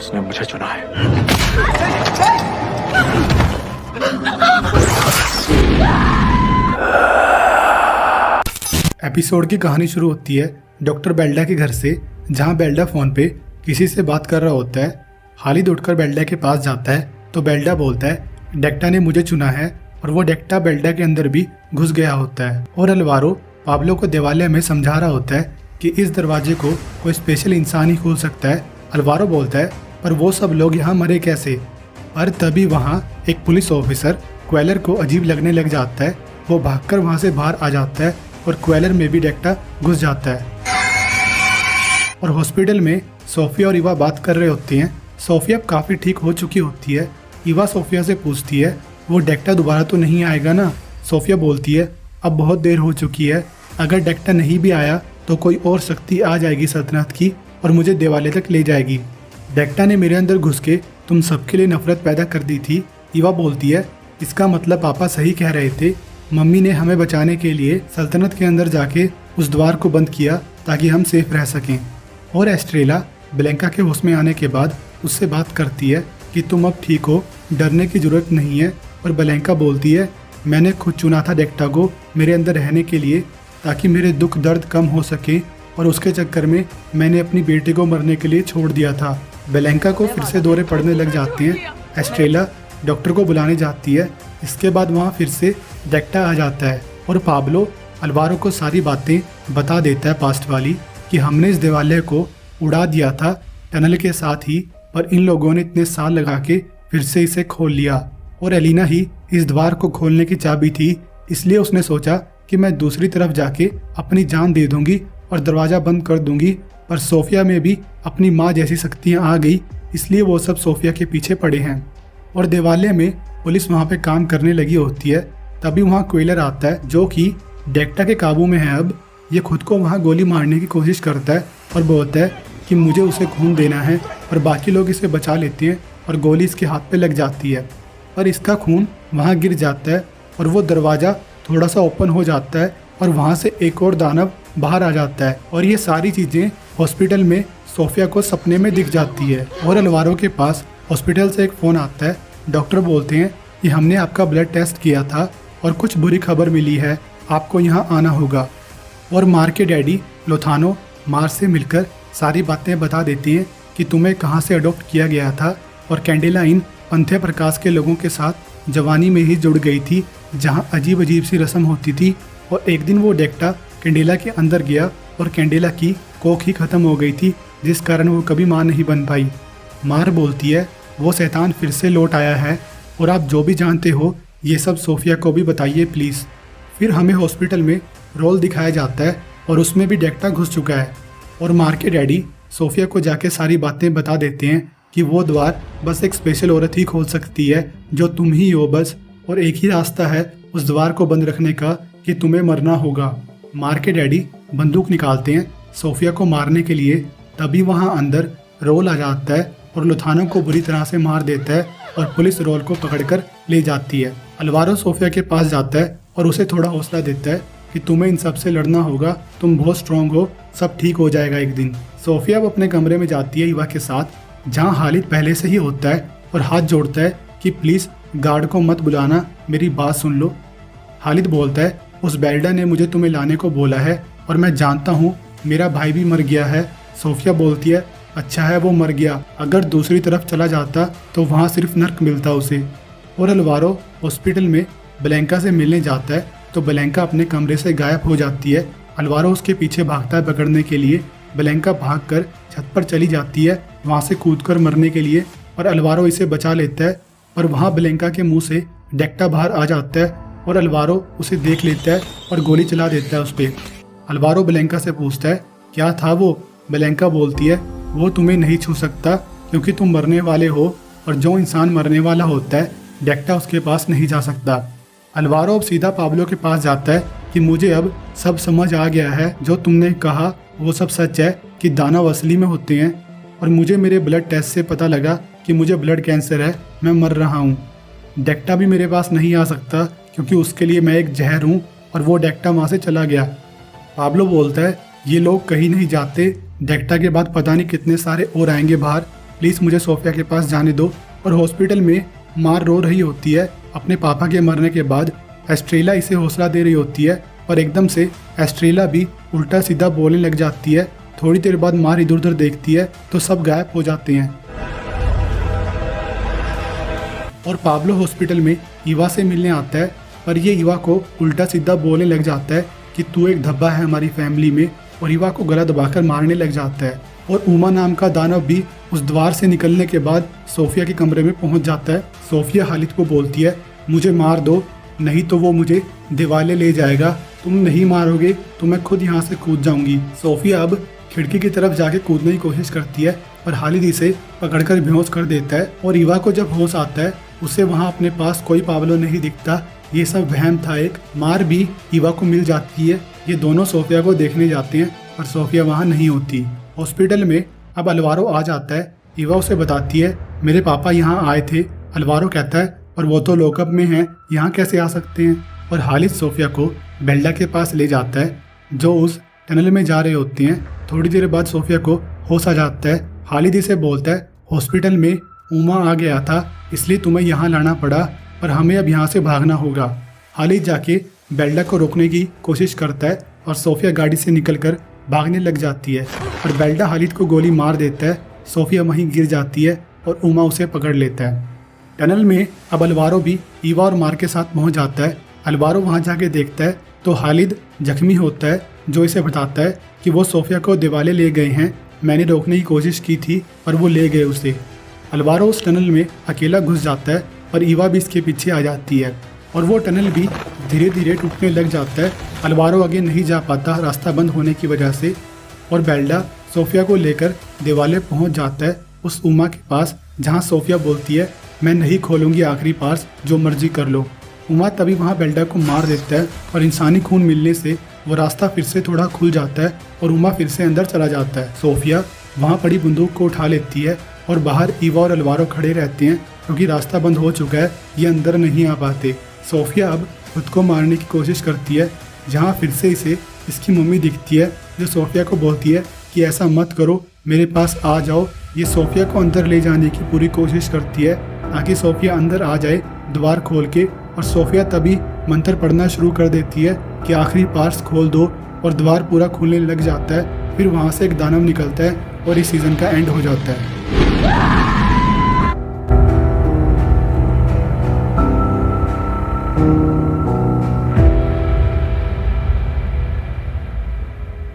उसने मुझे चुना है। एपिसोड की कहानी शुरू होती है डॉक्टर बेल्डा के घर से, जहां बेल्डा फोन पे किसी से बात कर रहा होता है। खालिद उठकर बेल्डा के पास जाता है तो बेल्डा बोलता है डेक्टा ने मुझे चुना है, और वो डेक्टा बेल्डा के अंदर भी घुस गया होता है। और अलवारो पाब्लो को देवालय में समझा रहा होता है कि इस दरवाजे को कोई स्पेशल इंसान ही खोल सकता है। अलवारो बोलता है पर वो सब लोग यहाँ मरे कैसे। पर तभी वहाँ एक पुलिस ऑफिसर क्वेलर को अजीब लगने लग जाता है। वो भागकर वहाँ से बाहर आ जाता है और क्वेलर में भी डेक्टा घुस जाता है। और हॉस्पिटल में सोफिया और ईवा बात कर रहे होते हैं। सोफिया अब काफ़ी ठीक हो चुकी होती है। ईवा सोफिया से पूछती है वो डेक्टा दोबारा तो नहीं आएगा ना। सोफिया बोलती है अब बहुत देर हो चुकी है, अगर डेक्टा नहीं भी आया तो कोई और शक्ति आ जाएगी सल्तनत की और मुझे देवालय तक ले जाएगी। डेक्टा ने मेरे अंदर घुस के तुम सबके लिए नफरत पैदा कर दी थी। ईवा बोलती है इसका मतलब पापा सही कह रहे थे, मम्मी ने हमें बचाने के लिए सल्तनत के अंदर जाके उस द्वार को बंद किया ताकि हम सेफ रह सकें। और एस्ट्रेला ब्लैंका के होश में आने के बाद उससे बात करती है कि तुम अब ठीक हो, डरने की ज़रूरत नहीं है। और ब्लैंका बोलती है मैंने खुद चुना था डेक्टा को मेरे अंदर रहने के लिए ताकि मेरे दुख दर्द कम हो सके, और उसके चक्कर में मैंने अपनी बेटी को मरने के लिए छोड़ दिया था। ब्लैंका को फिर से दौरे पड़ने लग जाते हैं। एस्ट्रेला डॉक्टर को बुलाने जाती है। इसके बाद वहाँ फिर से डेक्टा आ जाता है और पाब्लो अलवारो को सारी बातें बता देता है पास्ट वाली, कि हमने इस देवालय को उड़ा दिया था टनल के साथ ही, पर इन लोगों ने इतने साल लगा के फिर से इसे खोल लिया, और एलिना ही इस द्वार को खोलने की चाबी थी। इसलिए उसने सोचा कि मैं दूसरी तरफ जाके अपनी जान दे दूंगी और दरवाज़ा बंद कर दूंगी। पर सोफिया में भी अपनी माँ जैसी शक्तियाँ आ गई, इसलिए वो सब सोफिया के पीछे पड़े हैं। और देवालय में पुलिस वहाँ पे काम करने लगी होती है। तभी वहाँ क्वेलर आता है जो कि डेक्टा के काबू में है। अब ये खुद को वहाँ गोली मारने की कोशिश करता है और बोलता है कि मुझे उसे खून देना है, और बाकी लोग इसे बचा लेते हैं और गोली इसके हाथ पे लग जाती है। पर इसका खून वहाँ गिर जाता है और वो दरवाज़ा थोड़ा सा ओपन हो जाता है और वहाँ से एक और दानव बाहर आ जाता है। और ये सारी चीज़ें हॉस्पिटल में सोफिया को सपने में दिख जाती है। और अलवारो के पास हॉस्पिटल से एक फ़ोन आता है। डॉक्टर बोलते हैं कि हमने आपका ब्लड टेस्ट किया था और कुछ बुरी खबर मिली है, आपको यहाँ आना होगा। और मार के डैडी लोथानो मार से मिलकर सारी बातें बता देती हैं कि तुम्हें कहाँ से अडॉप्ट किया गया था। और कैंडेला इन पंथे प्रकाश के लोगों के साथ जवानी में ही जुड़ गई थी, जहाँ अजीब अजीब सी रस्म होती थी। और एक दिन वो डेक्टा कैंडेला के अंदर गया और कैंडेला की कोख ही ख़त्म हो गई थी, जिस कारण वो कभी माँ नहीं बन पाई। मार बोलती है वो शैतान फिर से लौट आया है, और आप जो भी जानते हो ये सब सोफिया को भी बताइए प्लीज़। फिर हमें हॉस्पिटल में रोल दिखाया जाता है और उसमें भी डेक्टा घुस चुका है। और मार के डैडी सोफिया को जाके सारी बातें बता देते हैं कि वो द्वार बस एक स्पेशल औरत ही खोल सकती है, जो तुम ही हो बस, और एक ही रास्ता है उस द्वार को बंद रखने का, कि तुम्हें मरना होगा। मार के डैडी बंदूक निकालते हैं सोफिया को मारने के लिए। तभी वहाँ अंदर रोल आ जाता है और लुथानो को बुरी तरह से मार देता है और पुलिस रोल को पकड़कर ले जाती है। अलवारो सोफिया के पास जाता है और उसे थोड़ा हौसला देता है कि तुम्हें इन सब से लड़ना होगा, तुम बहुत स्ट्रांग हो, सब ठीक हो जाएगा एक दिन। सोफिया अब अपने कमरे में जाती है ईवा के साथ, जहाँ खालिद पहले से ही होता है, और हाथ जोड़ता है कि प्लीज़ गार्ड को मत बुलाना, मेरी बात सुन लो। खालिद बोलता है उस बेल्डा ने मुझे तुम्हें लाने को बोला है और मैं जानता हूँ मेरा भाई भी मर गया है। सोफिया बोलती है अच्छा है वो मर गया, अगर दूसरी तरफ चला जाता तो वहाँ सिर्फ नर्क मिलता उसे। और अलवारो हॉस्पिटल में ब्लैंका से मिलने जाता है तो ब्लैंका अपने कमरे से गायब हो जाती है। अलवारो उसके पीछे भागता है पकड़ने के लिए। ब्लैंका भागकर छत पर चली जाती है वहाँ से कूदकर मरने के लिए, और अलवारो इसे बचा लेता है। और वहाँ ब्लैंका के मुंह से डेक्टा बाहर आ जाता है और अलवारो उसे देख लेता है और गोली चला देता है उस पर। अलवारो ब्लैंका से पूछता है क्या था वो। ब्लैंका बोलती है वो तुम्हें नहीं छू सकता क्योंकि तुम मरने वाले हो, और जो इंसान मरने वाला होता है डेक्टा उसके पास नहीं जा सकता। अलवारो अब सीधा पाब्लो के पास जाता है कि मुझे अब सब समझ आ गया है, जो तुमने कहा वो सब सच है कि दानव असली में होते हैं, और मुझे मेरे ब्लड टेस्ट से पता लगा कि मुझे ब्लड कैंसर है, मैं मर रहा हूँ। डेक्टा भी मेरे पास नहीं आ सकता क्योंकि उसके लिए मैं एक जहर हूँ, और वो डेक्टा वहाँ से चला गया। पाब्लो बोलता है ये लोग कहीं नहीं जाते, डेक्टा के बाद पता नहीं कितने सारे और आएंगे बाहर, प्लीज़ मुझे सोफिया के पास जाने दो। और हॉस्पिटल में मार रो रही होती है अपने पापा के मरने के बाद। एस्ट्रेला इसे हौसला दे रही होती है और एकदम से एस्ट्रेला भी उल्टा सीधा बोलने लग जाती है। थोड़ी देर बाद मार इधर उधर देखती है तो सब गायब हो जाते हैं। और पाब्लो हॉस्पिटल में ईवा से मिलने आता है, पर ये ईवा को उल्टा सीधा बोलने लग जाता है कि तू एक धब्बा है हमारी फैमिली में, और ईवा को गला दबाकर मारने लग जाता है। और उमा नाम का दानव भी उस द्वार से निकलने के बाद सोफिया के कमरे में पहुंच जाता है। सोफिया खालिद को बोलती है मुझे मार दो, नहीं तो वो मुझे दिवाले ले जाएगा, तुम नहीं मारोगे तो मैं खुद यहाँ से कूद जाऊंगी। सोफिया अब खिड़की की तरफ जाके कूदने की कोशिश करती है पर खालिद इसे पकड़कर बेहोश कर देता है। और ईवा को जब होश आता है उसे वहाँ अपने पास कोई पाब्लो नहीं दिखता, ये सब वहम था एक। मार भी ईवा को मिल जाती है। ये दोनों सोफिया को देखने जाते हैं पर सोफिया वहाँ नहीं होती। हॉस्पिटल में अब अलवारो आ जाता है। ईवा उसे बताती है मेरे पापा यहाँ आए थे। अलवारो कहता है पर वो तो लॉकअप में हैं, यहाँ कैसे आ सकते हैं। और खालिद सोफिया को बेल्डा के पास ले जाता है जो उस टनल में जा रहे होते हैं। थोड़ी देर बाद सोफिया को होश आ जाता है। खालिद इसे बोलता है हॉस्पिटल में उमा आ गया था इसलिए तुम्हें यहाँ लाना पड़ा, पर हमें अब यहाँ से भागना होगा। खालिद जाके बेल्डा को रोकने की कोशिश करता है और सोफिया गाड़ी से निकलकर भागने लग जाती है। और बेल्डा खालिद को गोली मार देता है। सोफिया वहीं गिर जाती है और उमा उसे पकड़ लेता है। टनल में अब अलवारो भी ईवा और मार के साथ पहुंच जाता है। अलवारो वहां जाके देखता है तो खालिद जख्मी होता है जो इसे बताता है कि वो सोफिया को दिवाले ले गए हैं, मैंने रोकने की कोशिश की थी पर वो ले गए उसे। अलवारो उस टनल में अकेला घुस जाता है पर ईवा भी इसके पीछे आ जाती है और वो टनल भी धीरे धीरे टूटने लग जाता है। अलवारो आगे नहीं जा पाता रास्ता बंद होने की वजह से। और बेल्डा सोफिया को लेकर दिवाले पहुंच जाता है उस उमा के पास जहां सोफिया बोलती है मैं नहीं खोलूंगी आखिरी पार्स, जो मर्जी कर लो। उमा तभी वहां बेल्डा को मार देता है और इंसानी खून मिलने से वो रास्ता फिर से थोड़ा खुल जाता है और उमा फिर से अंदर चला जाता है। सोफिया वहां पड़ी बंदूक को उठा लेती है और बाहर ईवा और अलवारो खड़े रहते हैं क्योंकि रास्ता बंद हो चुका है, ये अंदर नहीं आ पाते। सोफिया अब खुद को मारने की कोशिश करती है जहाँ फिर से इसे इसकी मम्मी दिखती है जो सोफिया को बोलती है कि ऐसा मत करो, मेरे पास आ जाओ। ये सोफिया को अंदर ले जाने की पूरी कोशिश करती है ताकि सोफिया अंदर आ जाए द्वार खोल के। और सोफिया तभी मंत्र पढ़ना शुरू कर देती है कि आखिरी पार्ट्स खोल दो और द्वार पूरा खुलने लग जाता है। फिर वहाँ से एक दानव निकलता है और इस सीज़न का एंड हो जाता है।